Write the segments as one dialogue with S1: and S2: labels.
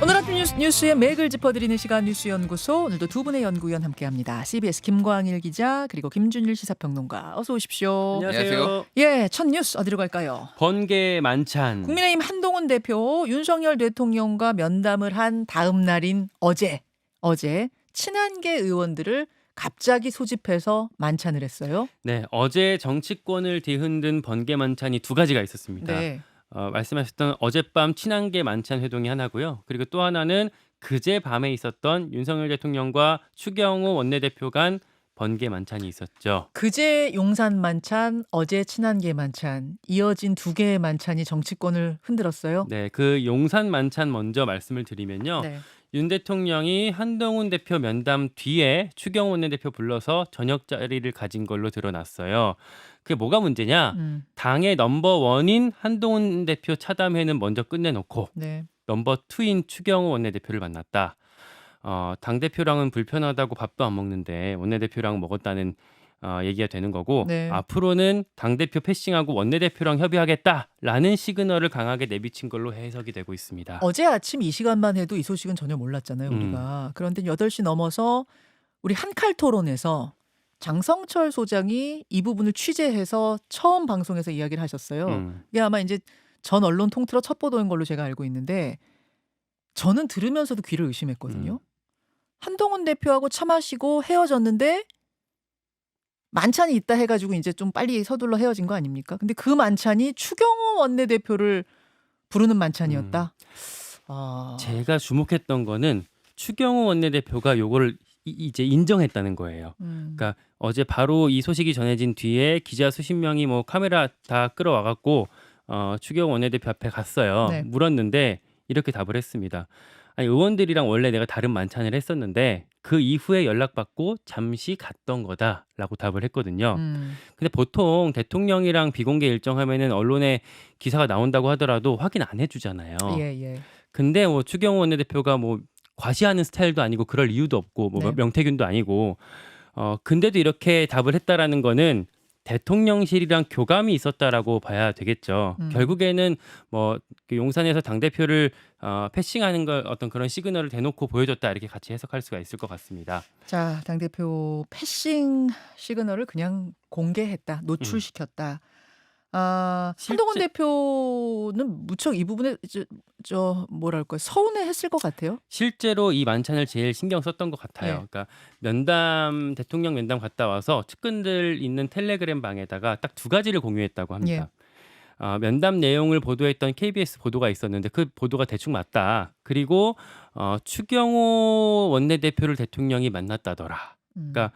S1: 오늘 아침 뉴스의 맥을 짚어드리는 시간 뉴스연구소. 오늘도 두 분의 연구위원 함께합니다. CBS 김광일 기자 그리고 김준일 시사평론가 어서 오십시오.
S2: 안녕하세요.
S1: 예, 첫 뉴스 어디로 갈까요?
S2: 번개 만찬.
S1: 국민의힘 한동훈 대표 윤석열 대통령과 면담을 한 다음 날인 어제 친한계 의원들을 갑자기 소집해서 만찬을 했어요.
S2: 네, 어제 정치권을 뒤흔든 번개 만찬이 두 가지가 있었습니다.
S1: 네.
S2: 말씀하셨던 어젯밤 친한계 만찬 회동이 하나고요. 그리고 또 하나는 그제 밤에 있었던 윤석열 대통령과 추경호 원내대표 간 번개 만찬이 있었죠.
S1: 그제 용산 만찬, 어제 친한계 만찬, 이어진 두 개의 만찬이 정치권을 흔들었어요.
S2: 네, 그 용산 만찬 먼저 말씀을 드리면요.
S1: 네.
S2: 윤 대통령이 한동훈 대표 면담 뒤에 추경호 원내대표 불러서 저녁 자리를 가진 걸로 드러났어요. 그게 뭐가 문제냐? 당의 넘버원인 한동훈 대표 차담회는 먼저 끝내놓고
S1: 네.
S2: 넘버2인 추경호 원내대표를 만났다. 당대표랑은 불편하다고 밥도 안 먹는데 원내대표랑 먹었다는 얘기가 되는 거고
S1: 네.
S2: 앞으로는 당대표 패싱하고 원내대표랑 협의하겠다라는 시그널을 강하게 내비친 걸로 해석이 되고 있습니다.
S1: 어제 아침 이 시간만 해도 이 소식은 전혀 몰랐잖아요, 우리가. 그런데 8시 넘어서 우리 한칼 토론에서 장성철 소장이 이 부분을 취재해서 처음 방송에서 이야기를 하셨어요. 이게 아마 이제 전 언론 통틀어 첫 보도인 걸로 제가 알고 있는데 저는 들으면서도 귀를 의심했거든요. 한동훈 대표하고 차 마시고 헤어졌는데 만찬이 있다 해가지고 이제 좀 빨리 서둘러 헤어진 거 아닙니까? 근데 그 만찬이 추경호 원내대표를 부르는 만찬이었다.
S2: 제가 주목했던 거는 추경호 원내대표가 요거를 이제 인정했다는 거예요. 그러니까 어제 바로 이 소식이 전해진 뒤에 기자 수십 명이 뭐 카메라 다 끌어와갖고 추경호 원내대표 앞에 갔어요.
S1: 네.
S2: 물었는데 이렇게 답을 했습니다. 아니, 의원들이랑 원래 내가 다른 만찬을 했었는데 그 이후에 연락받고 잠시 갔던 거다라고 답을 했거든요. 근데 보통 대통령이랑 비공개 일정 하면은 언론에 기사가 나온다고 하더라도 확인 안 해주잖아요.
S1: 예.
S2: 근데 뭐 추경호 원내대표가 뭐 과시하는 스타일도 아니고 그럴 이유도 없고 뭐
S1: 네.
S2: 명태균도 아니고 근데도 이렇게 답을 했다라는 거는 대통령실이랑 교감이 있었다라고 봐야 되겠죠. 결국에는 뭐그 용산에서 당대표를 패싱하는 걸 어떤 그런 시그널을 대놓고 보여줬다 이렇게 같이 해석할 수가 있을 것 같습니다.
S1: 자, 당대표 패싱 시그널을 그냥 공개했다, 노출시켰다. 한동훈 대표는 무척 이 부분에 뭐랄까 서운해했을 것 같아요.
S2: 실제로 이 만찬을 제일 신경 썼던 것 같아요.
S1: 네.
S2: 그러니까 대통령 면담 갔다 와서 측근들 있는 텔레그램 방에다가 딱 두 가지를 공유했다고 합니다. 면담 내용을 보도했던 KBS 보도가 있었는데 그 보도가 대충 맞다. 그리고 추경호 원내대표를 대통령이 만났다더라. 그러니까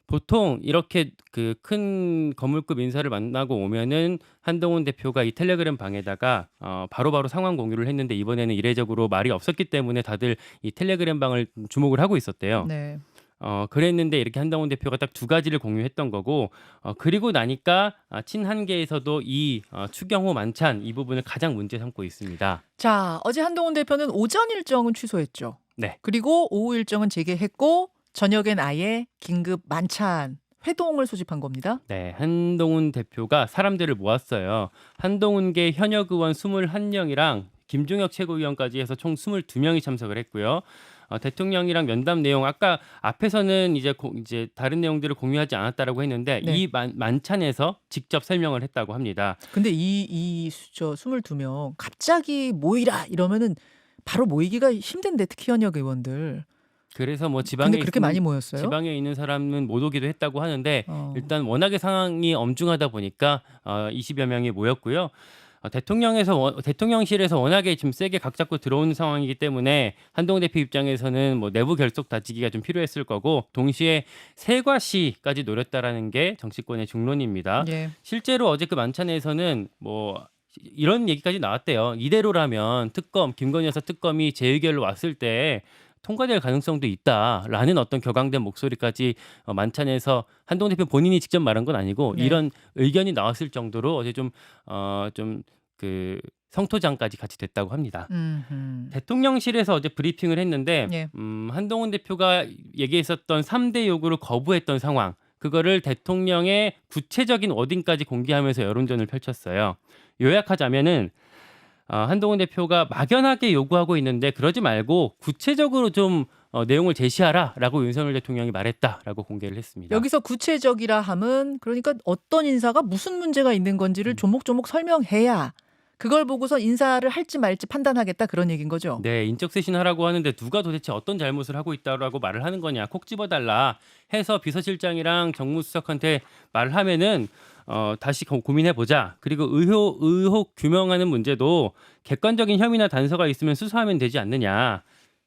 S2: 보통 이렇게 그 큰 거물급 인사를 만나고 오면은 한동훈 대표가 이 텔레그램 방에다가 바로바로 상황 공유를 했는데 이번에는 이례적으로 말이 없었기 때문에 다들 이 텔레그램 방을 주목을 하고 있었대요.
S1: 네.
S2: 그랬는데 이렇게 한동훈 대표가 딱 두 가지를 공유했던 거고 그리고 나니까 친한계에서도 이 추경호 만찬 이 부분을 가장 문제 삼고 있습니다.
S1: 자, 어제 한동훈 대표는 오전 일정은 취소했죠.
S2: 네.
S1: 그리고 오후 일정은 재개했고 저녁엔 아예 긴급 만찬 회동을 소집한 겁니다.
S2: 네, 한동훈 대표가 사람들을 모았어요. 한동훈계 현역 의원 21명이랑 김종혁 최고위원까지 해서 총 22명이 참석을 했고요. 대통령이랑 면담 내용 아까 앞에서는 이제 다른 내용들을 공유하지 않았다라고 했는데
S1: 네.
S2: 이 만찬에서 직접 설명을 했다고 합니다.
S1: 근데 저 22명 갑자기 모이라 이러면은 바로 모이기가 힘든데 특히 현역 의원들.
S2: 그래서 뭐
S1: 근데 그렇게 많이 모였어요?
S2: 지방에 있는 사람은 못 오기도 했다고 하는데
S1: 일단
S2: 일단 워낙에 상황이 엄중하다 보니까 20여 명이 모였고요. 대통령실에서 워낙에 지금 세게 각 잡고 들어오는 상황이기 때문에 한동훈 대표 입장에서는 뭐 내부 결속 다지기가 좀 필요했을 거고 동시에 세과시까지 노렸다라는 게 정치권의 중론입니다.
S1: 예.
S2: 실제로 어제 그 만찬에서는 뭐 이런 얘기까지 나왔대요. 이대로라면 김건희 여사 특검이 재의결로 왔을 때 통과될 가능성도 있다라는 어떤 격앙된 목소리까지 만찬에서 한동훈 대표 본인이 직접 말한 건 아니고
S1: 네.
S2: 이런 의견이 나왔을 정도로 어제 좀 그 성토장까지 같이 됐다고 합니다. 대통령실에서 어제 브리핑을 했는데
S1: 예.
S2: 한동훈 대표가 얘기했었던 3대 요구를 거부했던 상황 그거를 대통령의 구체적인 워딩까지 공개하면서 여론전을 펼쳤어요. 요약하자면은 한동훈 대표가 막연하게 요구하고 있는데 그러지 말고 구체적으로 좀 내용을 제시하라라고 윤석열 대통령이 말했다라고 공개를 했습니다.
S1: 여기서 구체적이라 함은 그러니까 어떤 인사가 무슨 문제가 있는 건지를 조목조목 설명해야 그걸 보고서 인사를 할지 말지 판단하겠다 그런 얘기인 거죠.
S2: 네, 인적 쇄신하라고 하는데 누가 도대체 어떤 잘못을 하고 있다라고 말을 하는 거냐, 콕 집어달라 해서 비서실장이랑 정무수석한테 말을 하면은 다시 고민해 보자. 그리고 의혹 규명하는 문제도 객관적인 혐의나 단서가 있으면 수사하면 되지 않느냐.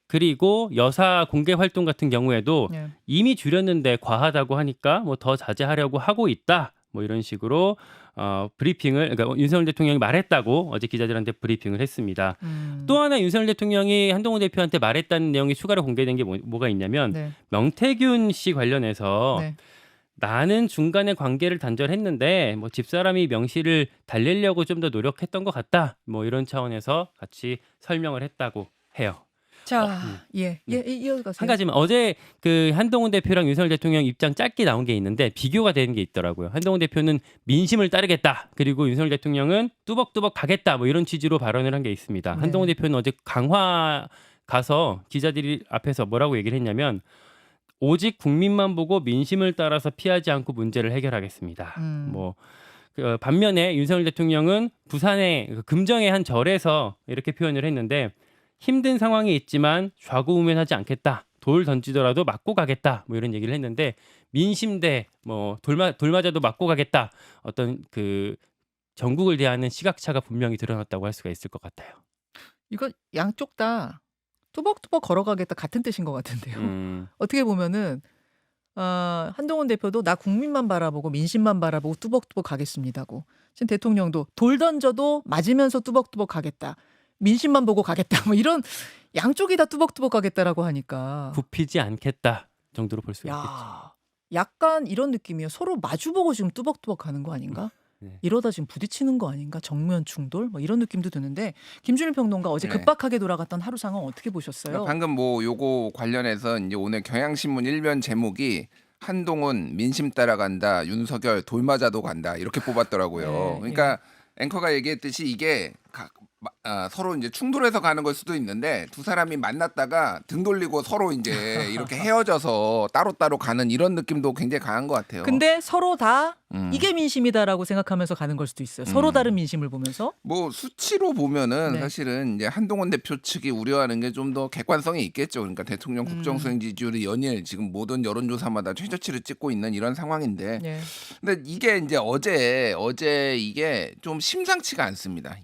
S2: 그리고 여사 공개 활동 같은 경우에도
S1: 예.
S2: 이미 줄였는데 과하다고 하니까 뭐 더 자제하려고 하고 있다. 뭐 이런 식으로 브리핑을 그러니까 윤석열 대통령이 말했다고 어제 기자들한테 브리핑을 했습니다. 또 하나 윤석열 대통령이 한동훈 대표한테 말했다는 내용이 추가로 공개된 게 뭐가 있냐면
S1: 네.
S2: 명태균 씨 관련해서
S1: 네.
S2: 나는 중간에 관계를 단절했는데 뭐 집사람이 명시를 달래려고 좀 더 노력했던 것 같다. 뭐 이런 차원에서 같이 설명을 했다고 해요.
S1: 자, 이어가세요.
S2: 한 가지만 어제 그 한동훈 대표랑 윤석열 대통령 입장 짧게 나온 게 있는데 비교가 되는 게 있더라고요. 한동훈 대표는 민심을 따르겠다. 그리고 윤석열 대통령은 뚜벅뚜벅 가겠다. 뭐 이런 취지로 발언을 한 게 있습니다.
S1: 네.
S2: 한동훈 대표는 어제 강화 가서 기자들이 앞에서 뭐라고 얘기를 했냐면 오직 국민만 보고 민심을 따라서 피하지 않고 문제를 해결하겠습니다. 뭐 반면에 윤석열 대통령은 부산의 금정의 한 절에서 이렇게 표현을 했는데 힘든 상황이 있지만 좌고우면하지 않겠다. 돌 던지더라도 맞고 가겠다. 뭐 이런 얘기를 했는데 민심 대 뭐 돌 맞아도 맞고 가겠다. 어떤 그 전국을 대하는 시각차가 분명히 드러났다고 할 수가 있을 것 같아요.
S1: 이거 양쪽 다 뚜벅뚜벅 걸어가겠다 같은 뜻인 것 같은데요. 어떻게 보면은 한동훈 대표도 나 국민만 바라보고 민심만 바라보고 뚜벅뚜벅 가겠습니다고. 지금 대통령도 돌 던져도 맞으면서 뚜벅뚜벅 가겠다. 민심만 보고 가겠다. 뭐 이런 양쪽이 다 뚜벅뚜벅 가겠다라고 하니까.
S2: 굽히지 않겠다 정도로 볼 수 있겠죠.
S1: 야, 약간 이런 느낌이에요. 서로 마주보고 지금 뚜벅뚜벅 가는 거 아닌가?
S2: 네.
S1: 이러다 지금 부딪히는 거 아닌가? 정면 충돌? 뭐 이런 느낌도 드는데 김준일 평론가 어제
S3: 네.
S1: 급박하게 돌아갔던 하루 상황 어떻게 보셨어요?
S3: 방금 뭐 요거 관련해서 이제 오늘 경향신문 1면 제목이 한동훈 민심 따라간다, 윤석열 돌맞아도 간다 이렇게 뽑았더라고요.
S1: 네,
S3: 그러니까 앵커가 얘기했듯이 이게 서로 이제 충돌해서 가는 걸 수도 있는데 두 사람이 만났다가 등 돌리고 서로 이제 이렇게 헤어져서 따로따로 가는 이런 느낌도 굉장히 강한 것 같아요.
S1: 근데 서로 다 이게 민심이다라고 생각하면서 가는 걸 수도 있어요. 서로 다른 민심을 보면서.
S3: 뭐 수치로 보면은
S1: 네.
S3: 사실은 이제 한동훈 대표 측이 우려하는 게 좀 더 객관성이 있겠죠. 그러니까 대통령 국정수행 지지율이 연일 지금 모든 여론조사마다 최저치를 찍고 있는 이런 상황인데,
S1: 예.
S3: 근데 이게 이제 어제 이게 좀 심상치가 않습니다.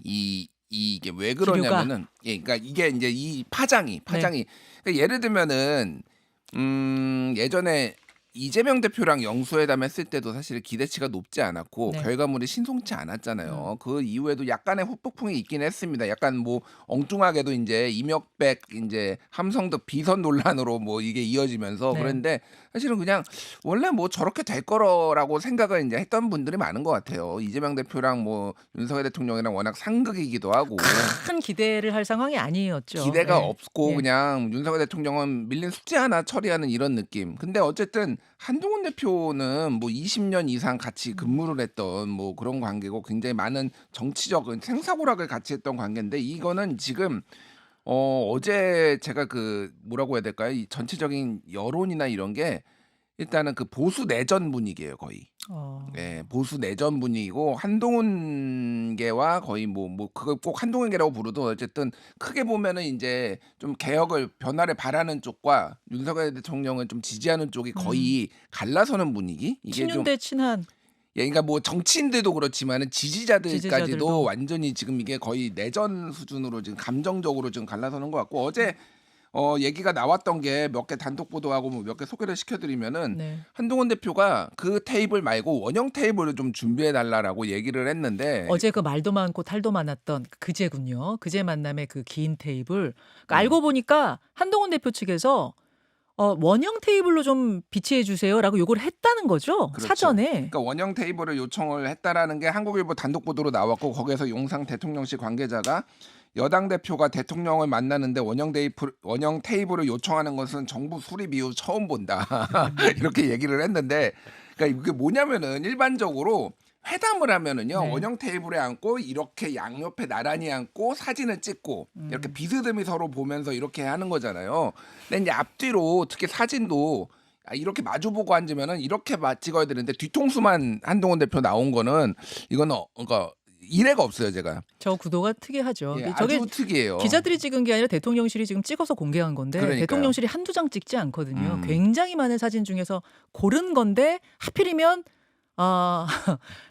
S3: 이게 왜 그러냐면은 그러니까 이게 이제 이 파장이 그러니까 예를 들면은 예전에 이재명 대표랑 영수회담 했을 때도 사실 기대치가 높지 않았고
S1: 네.
S3: 결과물이 신송치 않았잖아요. 그 이후에도 약간의 후폭풍이 있긴 했습니다. 약간 뭐 엉뚱하게도 이제 이명백 이제 함성득 비선 논란으로 뭐 이게 이어지면서
S1: 네.
S3: 그런데 사실은 그냥 원래 뭐 저렇게 될 거라고 생각을 이제 했던 분들이 많은 것 같아요. 이재명 대표랑 뭐 윤석열 대통령이랑 워낙 상극이기도 하고
S1: 큰 기대를 할 상황이 아니었죠.
S3: 기대가
S1: 예.
S3: 없고
S1: 예.
S3: 그냥 윤석열 대통령은 밀린 숙제 하나 처리하는 이런 느낌. 근데 어쨌든 한동훈 대표는 뭐 20년 이상 같이 근무를 했던 뭐 그런 관계고 굉장히 많은 정치적 생사고락을 같이 했던 관계인데 이거는 지금 어제 제가 그 뭐라고 해야 될까요? 이 전체적인 여론이나 이런 게 일단은 그 보수 내전 분위기예요, 거의. 네, 보수 내전 분위기고 한동훈계와 거의 뭐 그걸 꼭 한동훈계라고 부르도 어쨌든 크게 보면은 이제 좀 개혁을 변화를 바라는 쪽과 윤석열 대통령을 좀 지지하는 쪽이 거의 갈라서는 분위기. 이게 좀
S1: 친윤 대 친한.
S3: 예, 그러니까 뭐 정치인들도 그렇지만은 지지자들까지도
S1: 지지자들도.
S3: 완전히 지금 이게 거의 내전 수준으로 지금 감정적으로 지금 갈라서는 것 같고 어제 얘기가 나왔던 게 몇 개 단독 보도하고 뭐 몇 개 소개를 시켜드리면은
S1: 네.
S3: 한동훈 대표가 그 테이블 말고 원형 테이블을 좀 준비해 달라라고 얘기를 했는데
S1: 어제 그 말도 많고 탈도 많았던 그제군요. 그제 만남의 그 긴 테이블. 그러니까 알고 보니까 한동훈 대표 측에서 원형 테이블로 좀 비치해 주세요라고 요구를 했다는 거죠.
S3: 그렇죠.
S1: 사전에.
S3: 그러니까 원형 테이블을 요청을 했다라는 게 한국일보 단독 보도로 나왔고 거기에서 용상 대통령실 관계자가 여당 대표가 대통령을 만나는데 원형 테이블을 요청하는 것은 정부 수립 이후 처음 본다. 이렇게 얘기를 했는데 그러니까 이게 뭐냐면은 일반적으로 회담을 하면은요
S1: 네.
S3: 원형 테이블에 앉고 이렇게 양옆에 나란히 앉고 사진을 찍고 이렇게 비스듬히 서로 보면서 이렇게 하는 거잖아요. 근데 이제 앞뒤로 특히 사진도 이렇게 마주보고 앉으면은 이렇게 찍어야 되는데 뒤통수만 한동훈 대표 나온 거는 이거는 그러니까 이례가 없어요 제가.
S1: 저 구도가 특이하죠.
S3: 예,
S1: 저게
S3: 아주 특이해요.
S1: 기자들이 찍은 게 아니라 대통령실이 지금 찍어서 공개한 건데
S3: 그러니까요.
S1: 대통령실이 한두 장 찍지 않거든요.
S3: 음.
S1: 굉장히 많은 사진 중에서 고른 건데 하필이면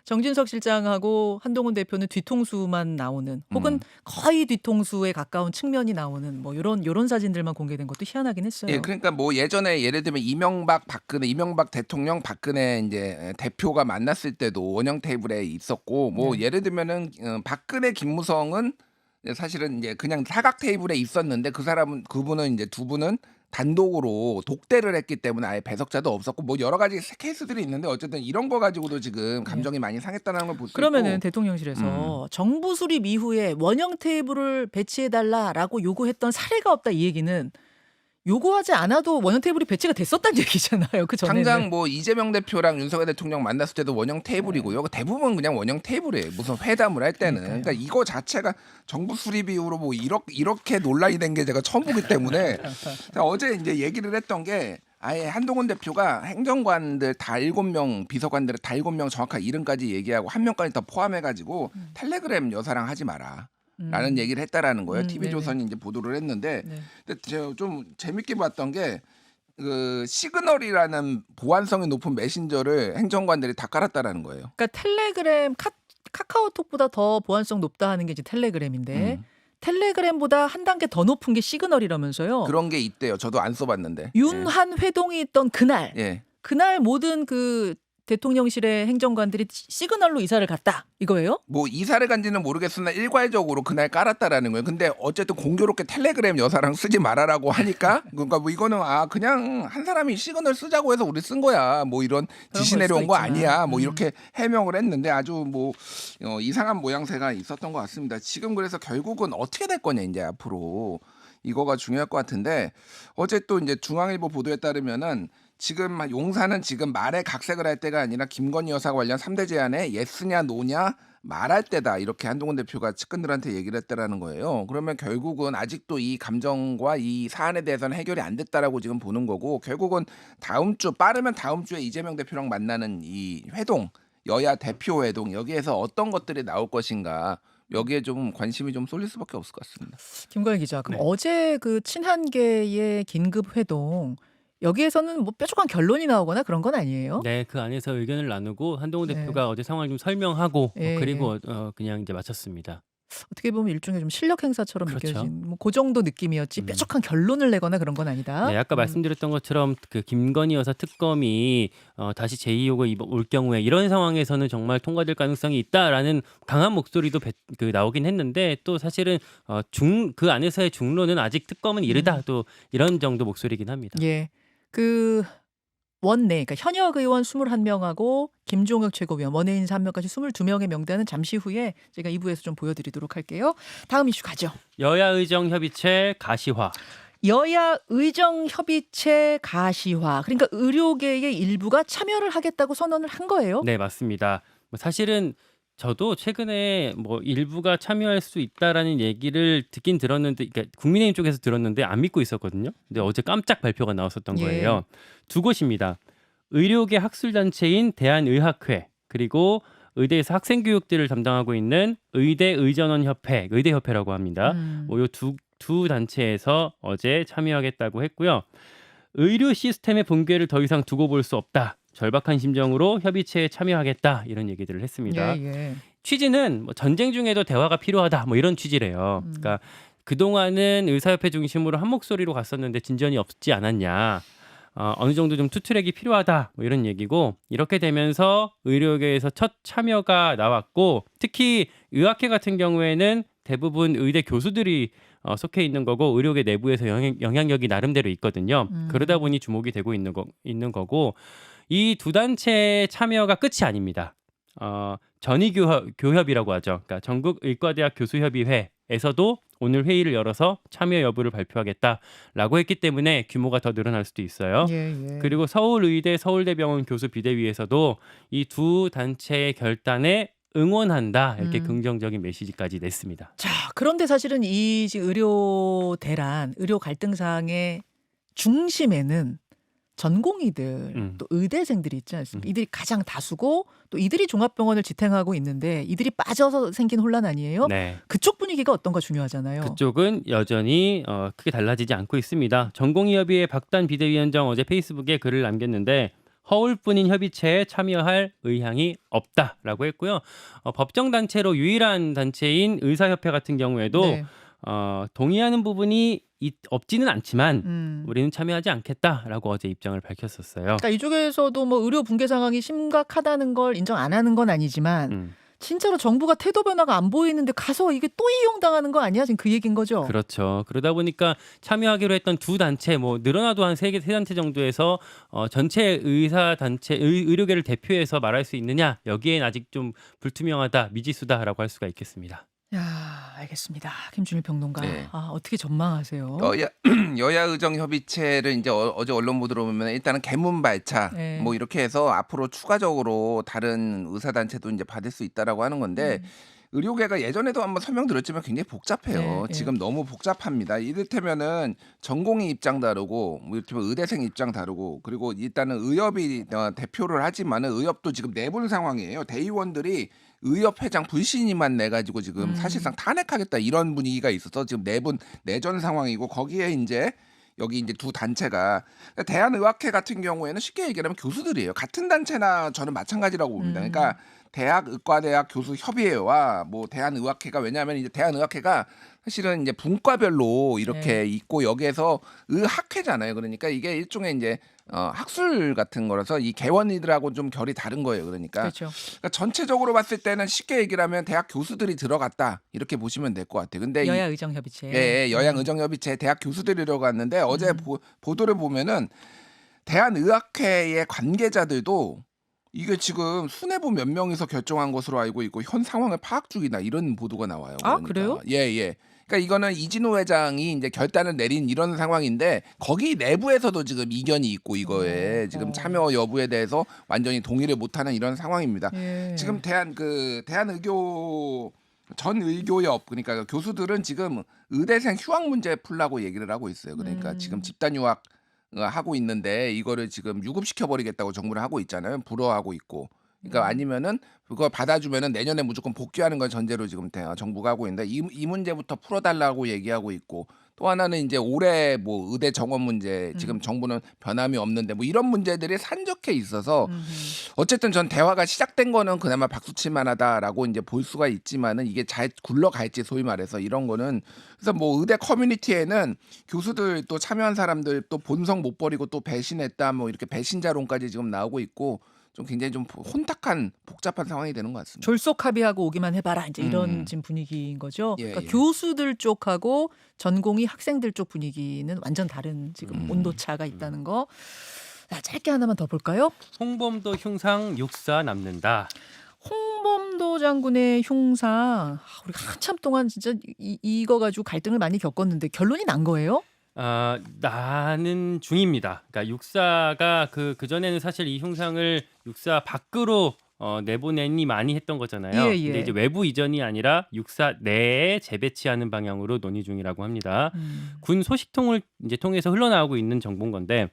S1: 정진석 실장하고 한동훈 대표는 뒤통수만 나오는 혹은 거의 뒤통수에 가까운 측면이 나오는 뭐 요런 사진들만 공개된 것도 희한하긴 했어요.
S3: 예, 그러니까 뭐 예전에 예를 들면 이명박 대통령 박근혜 이제 대표가 만났을 때도 원형 테이블에 있었고 뭐
S1: 네.
S3: 예를 들면은 박근혜 김무성은 사실은 이제 그냥 사각 테이블에 있었는데 그분은 이제 두 분은 단독으로 독대를 했기 때문에 아예 배석자도 없었고 뭐 여러 가지 케이스들이 있는데 어쨌든 이런 거 가지고도 지금 감정이 많이 상했다는 걸 볼 수 있고.
S1: 그러면은 대통령실에서 정부 수립 이후에 원형 테이블을 배치해 달라라고 요구했던 사례가 없다 이 얘기는 요구하지 않아도 원형 테이블이 배치가 됐었다는 얘기잖아요. 그 전에는.
S3: 당장 뭐 이재명 대표랑 윤석열 대통령 만났을 때도 원형 테이블이고요. 대부분 그냥 원형 테이블이에요. 무슨 회담을 할 때는.
S1: 그러니까요.
S3: 그러니까 이거 자체가 정부 수립 이후로 뭐 이렇게 논란이 된 게 제가 처음 보기 때문에 어제 이제 얘기를 했던 게 아예 한동훈 대표가 행정관들 다 7명 비서관들을 다 7명 정확한 이름까지 얘기하고 한 명까지 더 포함해가지고 텔레그램 여사랑 하지 마라. 라는 얘기를 했다라는 거예요. TV조선이 이제 보도를 했는데
S1: 네.
S3: 근데 제가 좀 재밌게 봤던 게 그 시그널이라는 보안성이 높은 메신저를 행정관들이 다 깔았다라는 거예요.
S1: 그러니까 텔레그램 카카오톡보다 더 보안성 높다 하는 게 이제 텔레그램인데 텔레그램보다 한 단계 더 높은 게 시그널이라면서요.
S3: 그런 게 있대요. 저도 안 써봤는데.
S1: 윤한 회동이 있던 그날
S3: 예.
S1: 그날 모든 그 대통령실의 행정관들이 시그널로 이사를 갔다 이거예요?
S3: 뭐 이사를 간지는 모르겠으나 일괄적으로 그날 깔았다라는 거예요. 근데 어쨌든 공교롭게 텔레그램 여사랑 쓰지 말아라고 하니까 그러니까 뭐 이거는 그냥 한 사람이 시그널 쓰자고 해서 우리 쓴 거야. 뭐 이런 지시
S1: 걸
S3: 내려온
S1: 수도
S3: 거
S1: 있지만.
S3: 아니야. 뭐 이렇게 해명을 했는데 아주 뭐 이상한 모양새가 있었던 것 같습니다. 지금 그래서 결국은 어떻게 될 거냐 이제 앞으로 이거가 중요할 것 같은데 어제 또 이제 중앙일보 보도에 따르면은 지금 용산은 지금 말에 각색을 할 때가 아니라 김건희 여사 관련 3대 제안에 예스냐 노냐 말할 때다 이렇게 한동훈 대표가 측근들한테 얘기를 했다라는 거예요. 그러면 결국은 아직도 이 감정과 이 사안에 대해서는 해결이 안 됐다라고 지금 보는 거고 결국은 빠르면 다음 주에 이재명 대표랑 만나는 이 회동 여야 대표 회동 여기에서 어떤 것들이 나올 것인가 여기에 좀 관심이 좀 쏠릴 수밖에 없을 것 같습니다.
S1: 김광일 기자. 그럼
S2: 네.
S1: 어제 그 친한계의 긴급 회동 여기에서는 뭐 뾰족한 결론이 나오거나 그런 건 아니에요?
S2: 네, 그 안에서 의견을 나누고 한동훈
S1: 네.
S2: 대표가 어제 상황을 좀 설명하고
S1: 예,
S2: 그리고 그냥 이제 마쳤습니다.
S1: 어떻게 보면 일종의 좀 실력 행사처럼
S2: 그렇죠.
S1: 느껴진 뭐 그 정도 느낌이었지 뾰족한 결론을 내거나 그런 건 아니다.
S2: 네, 아까 말씀드렸던 것처럼 그 김건희 여사 특검이 다시 제2호가 올 경우에 이런 상황에서는 정말 통과될 가능성이 있다라는 강한 목소리도 나오긴 했는데 또 사실은 그 안에서의 중론은 아직 특검은 이르다 또 이런 정도 목소리긴 합니다.
S1: 예. 그 원내 그러니까 현역 의원 21명하고 김종혁 최고위원 원내 인사 1명까지 22명의 명단은 잠시 후에 제가 2부에서 좀 보여드리도록 할게요. 다음 이슈 가죠.
S2: 여야 의정 협의체 가시화.
S1: 여야 의정 협의체 가시화. 그러니까 의료계의 일부가 참여를 하겠다고 선언을 한 거예요.
S2: 네, 맞습니다. 뭐 사실은 저도 최근에 뭐 일부가 참여할 수 있다라는 얘기를 듣긴 들었는데, 그러니까 국민의힘 쪽에서 들었는데 안 믿고 있었거든요. 근데 어제 깜짝 발표가 나왔었던
S1: 예.
S2: 거예요. 두 곳입니다. 의료계 학술단체인 대한의학회 그리고 의대에서 학생교육들을 담당하고 있는 의대의전원협회, 의대협회라고 합니다. 뭐 이 두 단체에서 어제 참여하겠다고 했고요. 의료 시스템의 붕괴를 더 이상 두고 볼 수 없다. 절박한 심정으로 협의체에 참여하겠다 이런 얘기들을 했습니다.
S1: 예.
S2: 취지는 뭐 전쟁 중에도 대화가 필요하다 뭐 이런 취지래요. 그러니까 그동안은 의사협회 중심으로 한 목소리로 갔었는데 진전이 없지 않았냐. 어느 정도 좀 투트랙이 필요하다 뭐 이런 얘기고 이렇게 되면서 의료계에서 첫 참여가 나왔고 특히 의학회 같은 경우에는 대부분 의대 교수들이 속해 있는 거고 의료계 내부에서 영향력이 나름대로 있거든요. 그러다 보니 주목이 되고 있는 거고 이 두 단체의 참여가 끝이 아닙니다. 전의교협이라고 하죠. 그러니까 전국 의과대학 교수협의회 의대에서도 오늘 회의를 열어서 참여 여부를 발표하겠다라고 했기 때문에 규모가 더 늘어날 수도 있어요.
S1: 예, 예.
S2: 그리고 서울의대 서울대병원 교수 비대위에서도 이 두 단체의 결단에 응원한다 이렇게 긍정적인 메시지까지 냈습니다.
S1: 자, 그런데 사실은 이 지금 의료 대란, 의료 갈등 사항의 중심에는 전공의들 또 의대생들이 있지 않습니까? 이들이 가장 다수고 또 이들이 종합병원을 지탱하고 있는데 이들이 빠져서 생긴 혼란 아니에요?
S2: 네.
S1: 그쪽 분위기가 어떤가 중요하잖아요.
S2: 그쪽은 여전히 크게 달라지지 않고 있습니다. 전공의협의회 박단 비대위원장 어제 페이스북에 글을 남겼는데 허울뿐인 협의체에 참여할 의향이 없다라고 했고요. 법정 단체로 유일한 단체인 의사협회 같은 경우에도
S1: 네.
S2: 동의하는 부분이 없지는 않지만
S1: 우리는
S2: 참여하지 않겠다라고 어제 입장을 밝혔었어요.
S1: 그러니까 이쪽에서도 뭐 의료 붕괴 상황이 심각하다는 걸 인정 안 하는 건 아니지만 진짜로 정부가 태도 변화가 안 보이는데 가서 이게 또 이용당하는 거 아니야? 지금 그 얘기인 거죠.
S2: 그렇죠. 그러다 보니까 참여하기로 했던 두 단체, 뭐 늘어나도 한 세 단체 정도에서 전체 의사 단체, 의료계를 대표해서 말할 수 있느냐? 여기엔 아직 좀 불투명하다, 미지수다라고 할 수가 있겠습니다.
S1: 야, 알겠습니다. 김준일 평론가.
S3: 네.
S1: 어떻게 전망하세요?
S3: 여야 의정 협의체를 이제 어제 언론 보도로 보면 일단은 개문 발차
S1: 네.
S3: 뭐 이렇게 해서 앞으로 추가적으로 다른 의사 단체도 이제 받을 수 있다라고 하는 건데 의료계가 예전에도 한번 설명드렸지만 굉장히 복잡해요.
S1: 네,
S3: 지금 너무 복잡합니다. 이를테면은 전공의 입장 다르고 뭐 이를테면 의대생 입장 다르고 그리고 일단은 의협이 대표를 하지만은 의협도 지금 내분 상황이에요. 대의원들이 의협 회장 불신임만 내 가지고 지금 사실상 탄핵하겠다 이런 분위기가 있어서 지금 내분 내전 상황이고 거기에 이제 여기 이제 두 단체가 대한의학회 같은 경우에는 쉽게 얘기하면 교수들이에요. 같은 단체나 저는 마찬가지라고 봅니다. 그러니까 대학 의과대학 교수 협의회와 뭐 대한의학회가 왜냐하면 이제 대한의학회가 사실은 이제 분과별로 이렇게 있고 여기에서 의학회잖아요. 그러니까 이게 일종의 이제 학술 같은 거라서 이 개원이들하고 좀 결이 다른 거예요. 그러니까,
S1: 그렇죠.
S3: 그러니까 전체적으로 봤을 때는 쉽게 얘기를 하면 대학 교수들이 들어갔다 이렇게 보시면 될 것 같아요. 근데
S1: 여야 의정 협의체.
S3: 예, 여양 의정협의체 대학 교수들이 들어갔는데 어제 보도를 보면은 대한의학회의 관계자들도 이게 지금 수뇌부 몇 명이서 결정한 것으로 알고 있고 현 상황을 파악 중이다 이런 보도가 나와요.
S1: 아, 그래요?
S3: 예. 그러니까 이거는 이진우 회장이 이제 결단을 내린 이런 상황인데 거기 내부에서도 지금 이견이 있고 이거에 지금 참여 여부에 대해서 완전히 동의를 못하는 이런 상황입니다.
S1: 예.
S3: 지금 대한의교 전 의교협 그러니까 교수들은 지금 의대생 휴학 문제 풀라고 얘기를 하고 있어요. 그러니까 지금 집단 유학 하고 있는데 이거를 지금 유급시켜 버리겠다고 정부를 하고 있잖아요. 불허하고 있고. 그러니까 아니면은 그거 받아주면은 내년에 무조건 복귀하는 걸 전제로 지금 정부가 하고 있는데 이 문제부터 풀어달라고 얘기하고 있고 또 하나는 이제 올해 뭐 의대 정원 문제 지금 정부는 변함이 없는데 뭐 이런 문제들이 산적해 있어서 어쨌든 전 대화가 시작된 거는 그나마 박수칠 만하다라고 이제 볼 수가 있지만은 이게 잘 굴러갈지 소위 말해서 이런 거는 그래서 뭐 의대 커뮤니티에는 교수들 또 참여한 사람들 또 본성 못 버리고 또 배신했다 뭐 이렇게 배신자론까지 지금 나오고 있고 좀 굉장히 좀 혼탁한 복잡한 상황이 되는 것 같습니다.
S1: 졸속 합의하고 오기만 해봐라 이제 이런 지금 분위기인 거죠.
S3: 예,
S1: 그러니까
S3: 예.
S1: 교수들 쪽하고 전공의 학생들 쪽 분위기는 완전 다른 지금 온도 차가 있다는 거. 자, 짧게 하나만 더 볼까요?
S2: 홍범도 흉상 육사 남는다.
S1: 홍범도 장군의 흉상 우리가 한참 동안 진짜 이거 가지고 갈등을 많이 겪었는데 결론이 난 거예요?
S2: 나는 중입니다. 그러니까 육사가 그 전에는 사실 이 흉상을 육사 밖으로 내보내니 많이 했던 거잖아요.
S1: 예.
S2: 근데 이제 외부 이전이 아니라 육사 내에 재배치하는 방향으로 논의 중이라고 합니다. 군 소식통을 이제 통해서 흘러나오고 있는 정보인 건데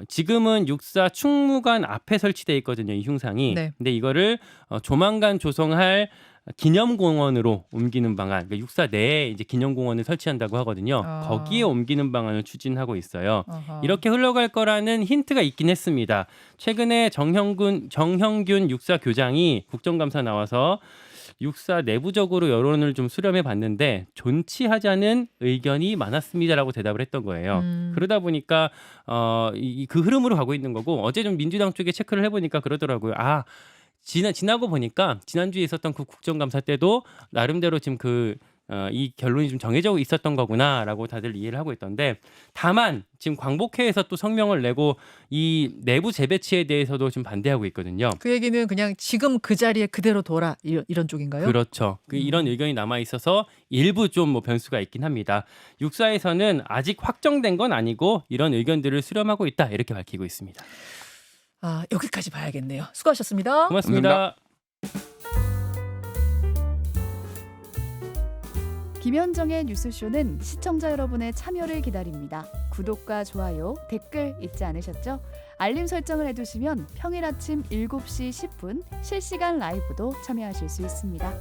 S2: 지금은 육사 충무관 앞에 설치돼 있거든요. 이 흉상이.
S1: 네.
S2: 근데 이거를 조만간 조성할 기념공원으로 옮기는 방안, 그러니까 육사 내에 이제 기념공원을 설치한다고 하거든요. 거기에 옮기는 방안을 추진하고 있어요.
S1: 어허.
S2: 이렇게 흘러갈 거라는 힌트가 있긴 했습니다. 최근에 정형균 육사 교장이 국정감사 나와서 육사 내부적으로 여론을 좀 수렴해 봤는데 존치하자는 의견이 많았습니다라고 대답을 했던 거예요. 그러다 보니까 그 흐름으로 가고 있는 거고 어제 좀 민주당 쪽에 체크를 해보니까 그러더라고요. 지나고 보니까 지난주에 있었던 그 국정감사 때도 나름대로 지금 그 이 결론이 좀 정해져 있었던 거구나라고 다들 이해를 하고 있던데 다만 지금 광복회에서 또 성명을 내고 이 내부 재배치에 대해서도 좀 반대하고 있거든요.
S1: 그 얘기는 그냥 지금 그 자리에 그대로 둬라 이런 쪽인가요?
S2: 그렇죠. 이런 의견이 남아 있어서 일부 좀 뭐 변수가 있긴 합니다. 육사에서는 아직 확정된 건 아니고 이런 의견들을 수렴하고 있다 이렇게 밝히고 있습니다.
S1: 아, 여기까지 봐야겠네요. 수고하셨습니다.
S2: 고맙습니다.
S4: 김현정의 뉴스쇼는 시청자 여러분의 참여를 기다립니다. 구독과 좋아요, 댓글 잊지 않으셨죠? 알림 설정을 해두시면 평일 아침 7시 10분 실시간 라이브도 참여하실 수 있습니다.